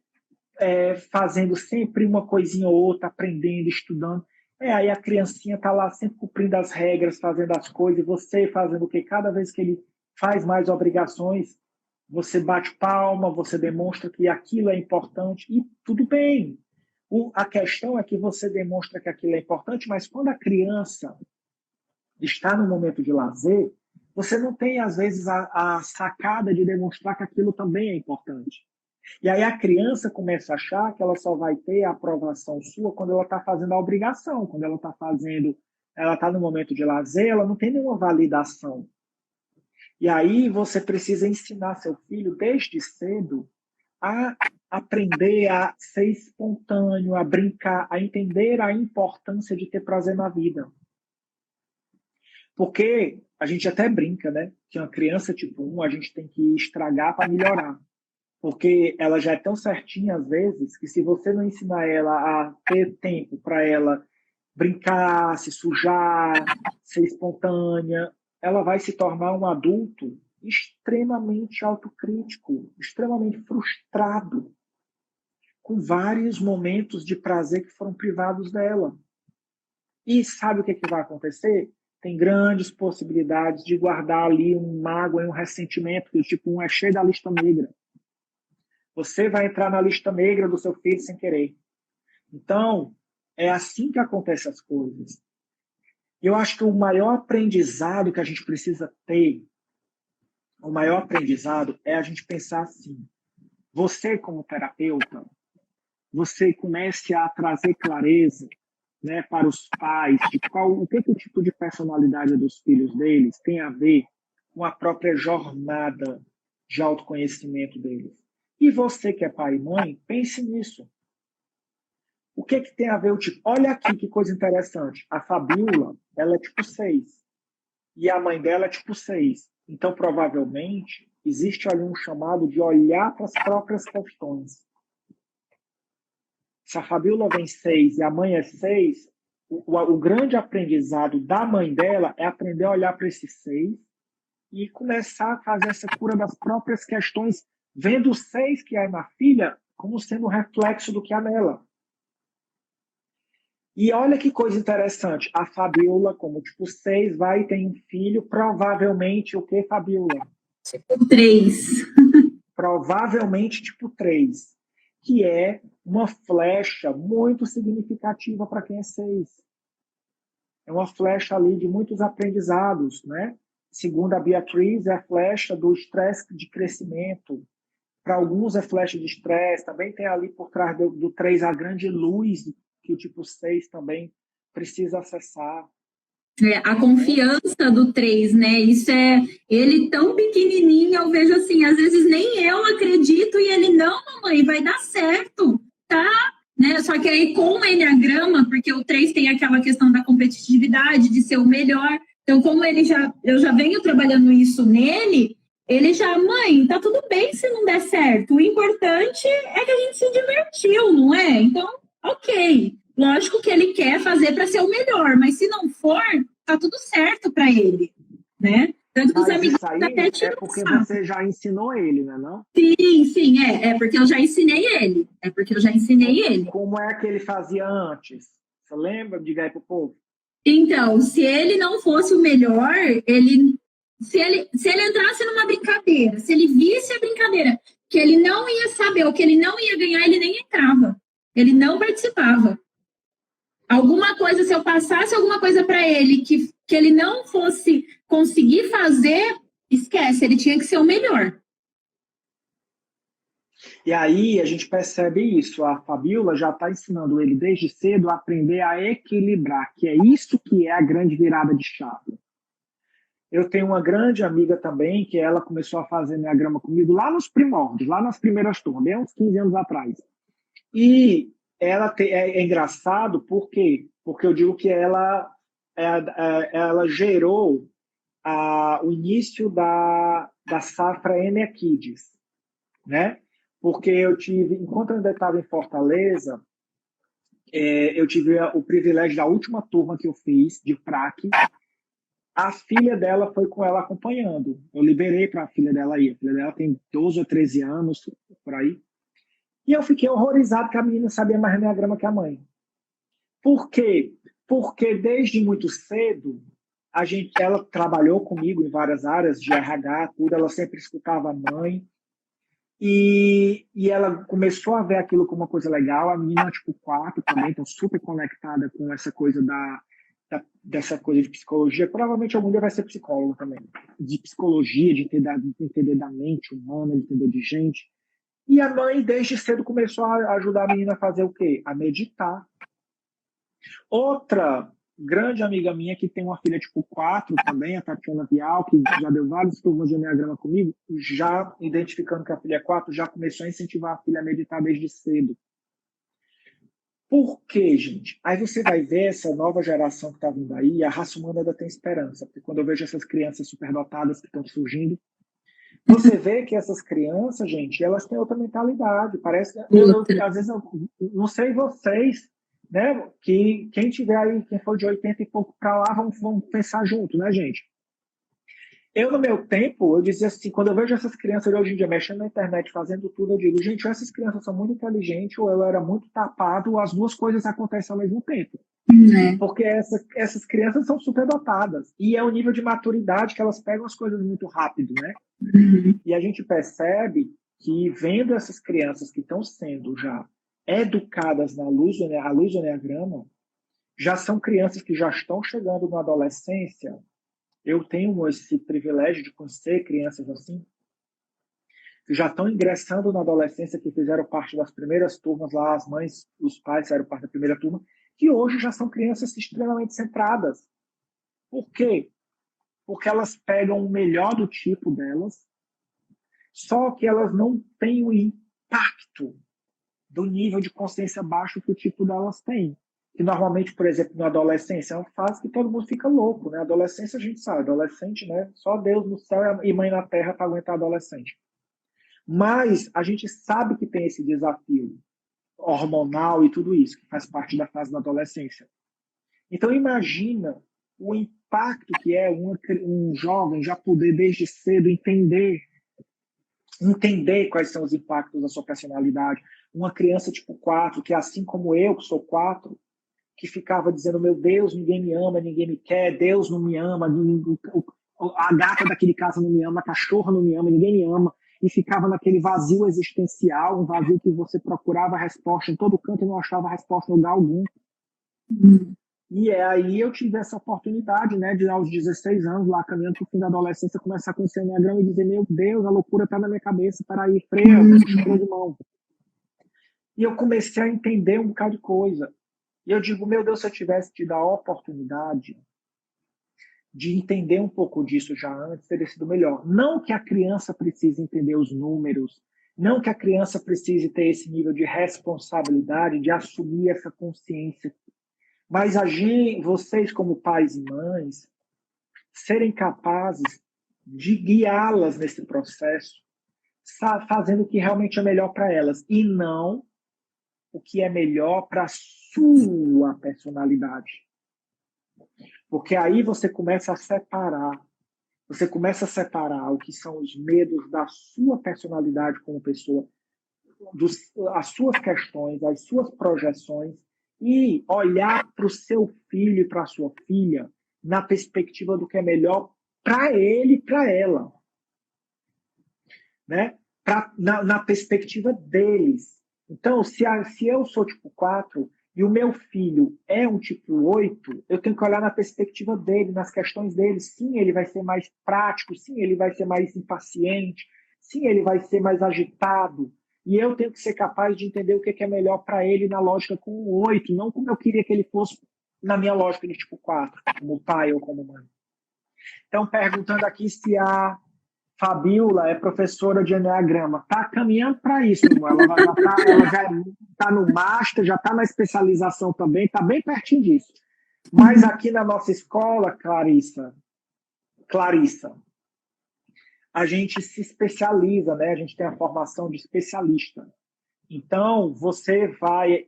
fazendo sempre uma coisinha ou outra, aprendendo, estudando. Aí a criancinha está lá sempre cumprindo as regras, fazendo as coisas, e você fazendo o quê? Cada vez que ele faz mais obrigações, você bate palma, você demonstra que aquilo é importante, e tudo bem. A questão é que você demonstra que aquilo é importante, mas quando a criança está no momento de lazer, você não tem, às vezes, a sacada de demonstrar que aquilo também é importante. E aí a criança começa a achar que ela só vai ter a aprovação sua quando ela está fazendo a obrigação, quando ela está no momento de lazer, ela não tem nenhuma validação. E aí você precisa ensinar seu filho desde cedo a aprender a ser espontâneo, a brincar, a entender a importância de ter prazer na vida. Porque a gente até brinca, né? Que uma criança tipo 1 a gente tem que estragar para melhorar. Porque ela já é tão certinha às vezes que se você não ensinar ela a ter tempo para ela brincar, se sujar, ser espontânea, ela vai se tornar um adulto extremamente autocrítico, extremamente frustrado, com vários momentos de prazer que foram privados dela. E sabe o que vai acontecer? Tem grandes possibilidades de guardar ali um mágoa e um ressentimento, que tipo 1 é cheio da lista negra. Você vai entrar na lista negra do seu filho sem querer. Então, é assim que acontecem as coisas. Eu acho que o maior aprendizado que a gente precisa ter, o maior aprendizado é a gente pensar assim. Você, como terapeuta, você comece a trazer clareza, né, para os pais de o que o tipo de personalidade dos filhos deles tem a ver com a própria jornada de autoconhecimento deles. E você que é pai e mãe, pense nisso. O que tem a ver o tipo? Olha aqui que coisa interessante. A Fabiola, ela é tipo 6. E a mãe dela é tipo 6. Então, provavelmente, existe ali um chamado de olhar para as próprias questões. Se a Fabiola vem 6 e a mãe é 6, o grande aprendizado da mãe dela é aprender a olhar para esses 6 e começar a fazer essa cura das próprias questões, vendo o 6 que há na filha como sendo um reflexo do que há nela. E olha que coisa interessante, a Fabiola, como tipo 6, vai ter um filho, provavelmente o que, Fabiola? Tipo 3. Provavelmente tipo 3, que é uma flecha muito significativa para quem é 6. É uma flecha ali de muitos aprendizados, né? Segundo a Beatriz, é a flecha do estresse de crescimento. Para alguns é flecha de estresse, também tem ali por trás do 3 a grande luz que o tipo 6 também precisa acessar. A confiança do 3, né? Isso é ele tão pequenininho, eu vejo assim, às vezes nem eu acredito e ele, não, mamãe, vai dar certo, tá? Né? Só que aí com o Enneagrama, porque o 3 tem aquela questão da competitividade, de ser o melhor, então como eu já venho trabalhando isso nele, ele já, mãe, tá tudo bem se não der certo, o importante é que a gente se divertiu, não é? Então, ok. Lógico que ele quer fazer para ser o melhor, mas se não for, tá tudo certo para ele, né? Tanto que os amigos até tiram porque você já ensinou ele, né, não? Sim, é porque eu já ensinei ele. É porque eu já ensinei ele. Como é que ele fazia antes? Você lembra? Diga aí pro povo. Então, se ele não fosse o melhor, se ele entrasse numa brincadeira, se ele visse a brincadeira, que ele não ia saber, ou que ele não ia ganhar, ele nem entrava. Ele não participava. Alguma coisa, se eu passasse alguma coisa para ele que ele não fosse conseguir fazer, esquece, ele tinha que ser o melhor. E aí a gente percebe isso, a Fabiola já está ensinando ele desde cedo a aprender a equilibrar, que é isso que é a grande virada de chave. Eu tenho uma grande amiga também, que ela começou a fazer Enneagrama comigo lá nos primórdios, lá nas primeiras turmas, bem uns 15 anos atrás. E ela é engraçado, por quê? Porque eu digo que ela gerou o início da safra Eneakids, né? porque enquanto eu ainda estava em Fortaleza, eu tive o privilégio da última turma que eu fiz, de praque, a filha dela foi com ela acompanhando. Eu liberei para a filha dela ir. A filha dela tem 12 ou 13 anos, por aí. E eu fiquei horrorizado que a menina sabia mais enneagrama que a mãe. Por quê? Porque desde muito cedo, ela trabalhou comigo em várias áreas de RH, tudo, ela sempre escutava a mãe, e ela começou a ver aquilo como uma coisa legal. A menina, tipo, 4 também, está super conectada com essa coisa dessa coisa de psicologia. Provavelmente algum dia vai ser psicólogo também. De psicologia, de entender da mente humana, de entender de gente. E a mãe, desde cedo, começou a ajudar a menina a fazer o quê? A meditar. Outra grande amiga minha, que tem uma filha tipo 4 também, a Tatiana Vial, que já deu vários turmas de enneagrama comigo, já identificando que a filha é 4, já começou a incentivar a filha a meditar desde cedo. Por quê, gente? Aí você vai ver essa nova geração que está vindo aí, a raça humana ainda tem esperança, porque quando eu vejo essas crianças superdotadas que estão surgindo, você vê que essas crianças, gente, elas têm outra mentalidade. Parece que, às vezes, eu não sei vocês, né? Que quem tiver aí, quem for de 80 e pouco para lá, vamos pensar junto, né, gente? Eu, no meu tempo, eu dizia assim, quando eu vejo essas crianças hoje em dia mexendo na internet, fazendo tudo, eu digo, gente, ou essas crianças são muito inteligentes, ou eu era muito tapado, ou as duas coisas acontecem ao mesmo tempo. Porque essas crianças são superdotadas. E é o nível de maturidade que elas pegam as coisas muito rápido, né? E a gente percebe que, vendo essas crianças que estão sendo já educadas à luz do enneagrama, já são crianças que já estão chegando na adolescência. Eu tenho esse privilégio de conhecer crianças assim, que já estão ingressando na adolescência, que fizeram parte das primeiras turmas lá, as mães, os pais fizeram parte da primeira turma, que hoje já são crianças extremamente centradas. Por quê? Porque elas pegam o melhor do tipo delas, só que elas não têm o impacto do nível de consciência baixo que o tipo delas tem. Que normalmente, por exemplo, na adolescência, é uma fase que todo mundo fica louco, né? Adolescência, a gente sabe, adolescente, né? Só Deus no céu e mãe na terra para aguentar adolescente. Mas a gente sabe que tem esse desafio hormonal e tudo isso, que faz parte da fase da adolescência. Então, imagina o impacto que é um jovem já poder, desde cedo, entender quais são os impactos da sua personalidade. Uma criança tipo 4, que assim como eu, que sou 4, que ficava dizendo, meu Deus, ninguém me ama, ninguém me quer, Deus não me ama, a gata daquele casa não me ama, a cachorra não me ama, ninguém me ama, e ficava naquele vazio existencial, um vazio que você procurava a resposta em todo canto e não achava a resposta em lugar algum. E aí eu tive essa oportunidade, né, de aos 16 anos, lá caminhando para o fim da adolescência, começar a conhecer o enneagrama e dizer, meu Deus, a loucura está na minha cabeça, peraí, freia, puxa de mão. E eu comecei a entender um bocado de coisa. E eu digo, meu Deus, se eu tivesse tido a oportunidade de entender um pouco disso já antes, teria sido melhor. Não que a criança precise entender os números, não que a criança precise ter esse nível de responsabilidade, de assumir essa consciência, mas vocês como pais e mães, serem capazes de guiá-las nesse processo, fazendo o que realmente é melhor para elas, e não o que é melhor para a sua personalidade. Porque aí você começa a separar o que são os medos da sua personalidade como pessoa, as suas questões, as suas projeções, e olhar para o seu filho e para a sua filha na perspectiva do que é melhor para ele e para ela. Né? Na perspectiva deles. Então, se eu sou tipo 4 e o meu filho é um tipo 8, eu tenho que olhar na perspectiva dele, nas questões dele. Sim, ele vai ser mais prático, sim, ele vai ser mais impaciente, sim, ele vai ser mais agitado. E eu tenho que ser capaz de entender o que é melhor para ele na lógica com o 8, não como eu queria que ele fosse na minha lógica de tipo 4, como pai ou como mãe. Então, perguntando aqui se a Fabiola é professora de enneagrama. Está caminhando para isso, irmão. Ela já está no master, já está na especialização também, está bem pertinho disso. Mas aqui na nossa escola, Clarissa, a gente se especializa, né? A gente tem a formação de especialista. Então,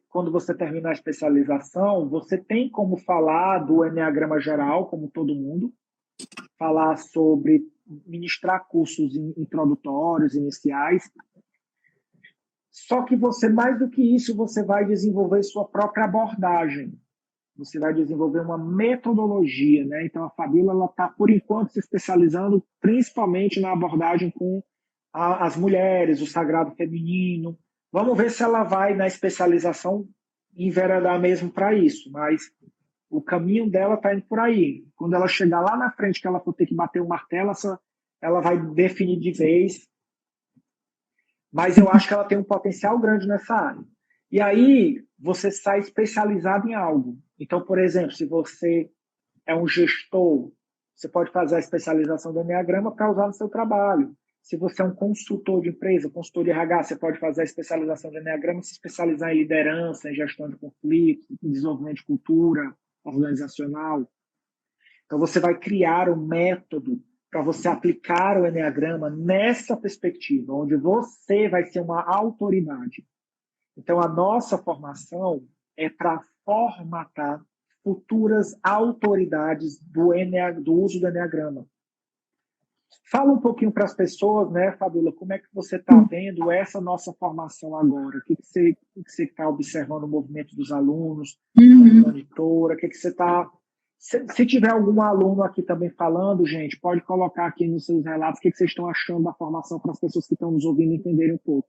quando você termina a especialização, você tem como falar do enneagrama geral, como todo mundo, falar sobre ministrar cursos introdutórios, iniciais. Só que você, mais do que isso, você vai desenvolver sua própria abordagem. Você vai desenvolver uma metodologia, né? Então, a Fabíola está, por enquanto, se especializando principalmente na abordagem com as mulheres, o sagrado feminino. Vamos ver se ela vai, na especialização, enveredar mesmo para isso, mas o caminho dela está indo por aí. Quando ela chegar lá na frente, que ela for ter que bater o martelo, ela vai definir de vez. Mas eu acho que ela tem um potencial grande nessa área. E aí, você sai especializado em algo. Então, por exemplo, se você é um gestor, você pode fazer a especialização do Enneagrama para usar no seu trabalho. Se você é um consultor de empresa, consultor de RH, você pode fazer a especialização do Enneagrama e se especializar em liderança, em gestão de conflitos, em desenvolvimento de cultura organizacional. Então, você vai criar um método para você aplicar o Enneagrama nessa perspectiva, onde você vai ser uma autoridade. Então, a nossa formação é para formatar futuras autoridades do uso do Enneagrama. Fala um pouquinho para as pessoas, né, Fabíola, como é que você está vendo essa nossa formação agora? O que você está observando o movimento dos alunos, monitora, o que você está... Se tiver algum aluno aqui também falando, gente, pode colocar aqui nos seus relatos o que vocês estão achando da formação para as pessoas que estão nos ouvindo entenderem um pouco.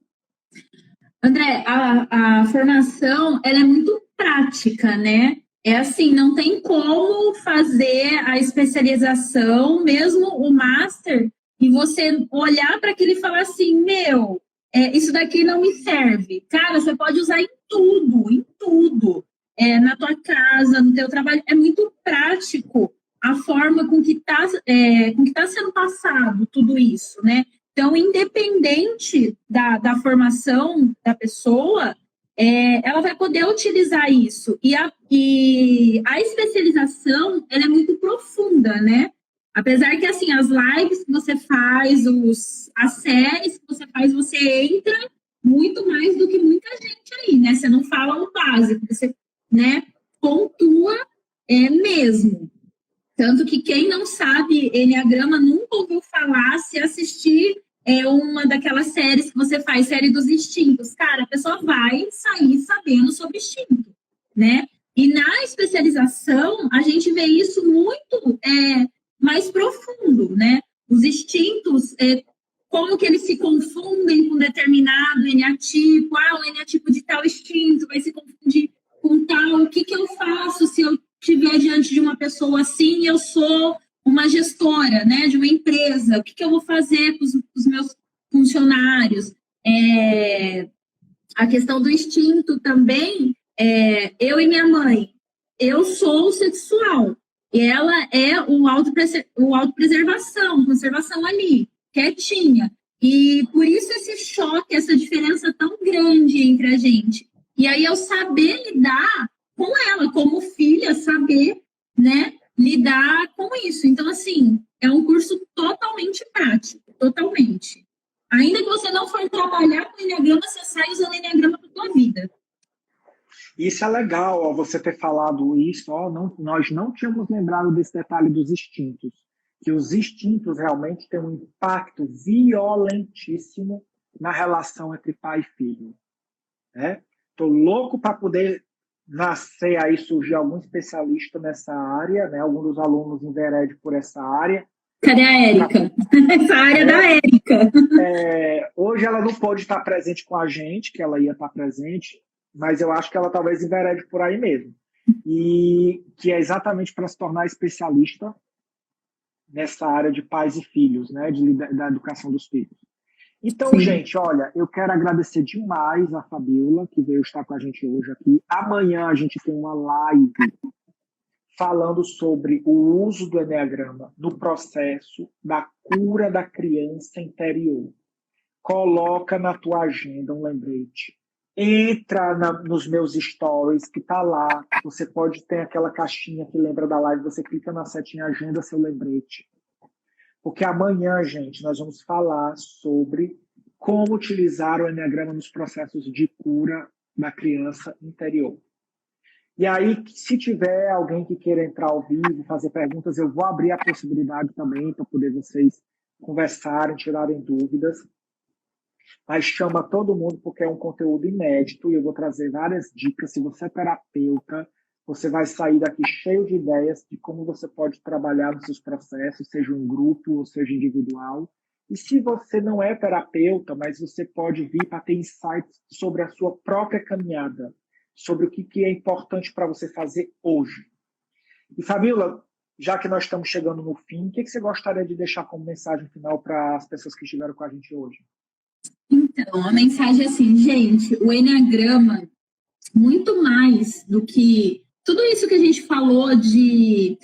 André, a formação ela é muito prática, né? É assim, não tem como fazer a especialização, mesmo o master, e você olhar para aquilo e falar assim, isso daqui não me serve. Cara, você pode usar em tudo, em tudo. Na tua casa, no teu trabalho. É muito prático a forma com que tá sendo passado tudo isso, né? Então, independente da formação da pessoa, ela vai poder utilizar isso. E a especialização, ela é muito profunda, né? Apesar que, assim, as lives que você faz, as séries que você faz, você entra muito mais do que muita gente aí, né? Você não fala o básico, você, né, pontua mesmo. Tanto que quem não sabe Enneagrama nunca ouviu falar se assistir uma daquelas séries que você faz, série dos instintos. Cara, a pessoa vai sair sabendo sobre instinto, né? E na especialização, a gente vê isso muito mais profundo, né? Os instintos, como que eles se confundem com determinado eneatipo. O eneatipo de tal instinto vai se confundir com tal. O que eu faço se eu estiver diante de uma pessoa assim, eu sou uma gestora, né, de uma empresa, o que eu vou fazer com os meus funcionários? A questão do instinto também, eu e minha mãe, eu sou sexual, e ela é o autopreservação, conservação ali, quietinha. E por isso esse choque, essa diferença tão grande entre a gente. E aí eu saber lidar com ela, como filha, saber, né, lidar com isso. Então, assim, é um curso totalmente prático, totalmente. Ainda que você não for trabalhar com Enneagrama, você sai usando Enneagrama para a tua vida. Isso é legal, ó, você ter falado isso. Ó, nós não tínhamos lembrado desse detalhe dos instintos. Que os instintos realmente têm um impacto violentíssimo na relação entre pai e filho. Estou louco para poder nascer aí, surgir algum especialista nessa área, né? Algum dos alunos enverede por essa área. Cadê a Érica? Essa área da Érica. Hoje ela não pode estar presente com a gente, que ela ia estar presente, mas eu acho que ela talvez enverede por aí mesmo. E que é exatamente para se tornar especialista nessa área de pais e filhos, né? Da educação dos filhos. Então, gente, olha, eu quero agradecer demais a Fabíola, que veio estar com a gente hoje aqui. Amanhã a gente tem uma live falando sobre o uso do Enneagrama no processo da cura da criança interior. Coloca na tua agenda um lembrete. Entra nos meus stories, que tá lá. Você pode ter aquela caixinha que lembra da live, você clica na setinha agenda seu lembrete. porque amanhã, gente, nós vamos falar sobre como utilizar o Eneagrama nos processos de cura da criança interior. E aí, se tiver alguém que queira entrar ao vivo, fazer perguntas, eu vou abrir a possibilidade também para poder vocês conversarem, tirarem dúvidas. Mas chama todo mundo porque é um conteúdo inédito e eu vou trazer várias dicas. Se você é terapeuta, você vai sair daqui cheio de ideias de como você pode trabalhar nos seus processos, seja em grupo ou seja individual. E se você não é terapeuta, mas você pode vir para ter insights sobre a sua própria caminhada, sobre o que é importante para você fazer hoje. E, Fabíola, já que nós estamos chegando no fim, o que você gostaria de deixar como mensagem final para as pessoas que estiveram com a gente hoje? Então, a mensagem é assim, gente, o Eneagrama, muito mais do que tudo isso que a gente falou de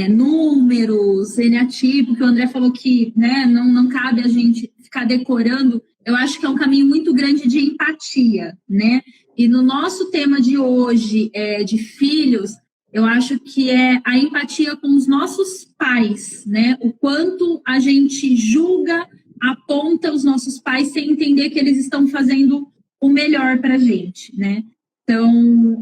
números, eneatipo, que o André falou que, né, não cabe a gente ficar decorando, eu acho que é um caminho muito grande de empatia, né? E no nosso tema de hoje, de filhos, eu acho que é a empatia com os nossos pais, né? O quanto a gente julga, aponta os nossos pais sem entender que eles estão fazendo o melhor para a gente, né? Então,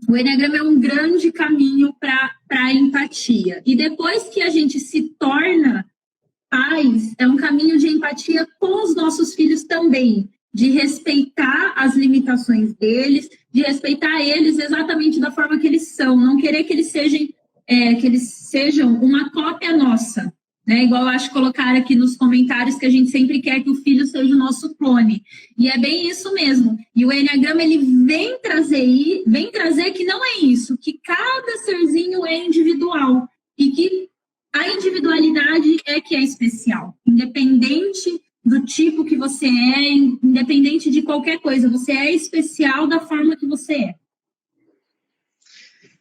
o Eneagrama é um grande caminho para a empatia. E depois que a gente se torna pais, é um caminho de empatia com os nossos filhos também, de respeitar as limitações deles, de respeitar eles exatamente da forma que eles são, não querer que eles sejam uma cópia nossa, né? Igual eu acho que colocaram aqui nos comentários que a gente sempre quer que o filho seja o nosso clone. E é bem isso mesmo. E o Eneagrama, ele vem trazer que não é isso, que cada serzinho é individual e que a individualidade é que é especial, independente do tipo que você é, independente de qualquer coisa, você é especial da forma que você é.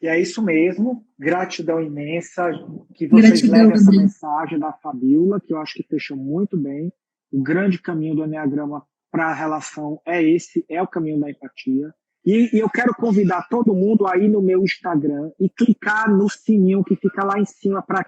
E é isso mesmo, gratidão imensa, que vocês levem essa mensagem da Fabíola, que eu acho que fechou muito bem. O grande caminho do Eneagrama para a relação é esse, é o caminho da empatia. E eu quero convidar todo mundo aí no meu Instagram e clicar no sininho que fica lá em cima para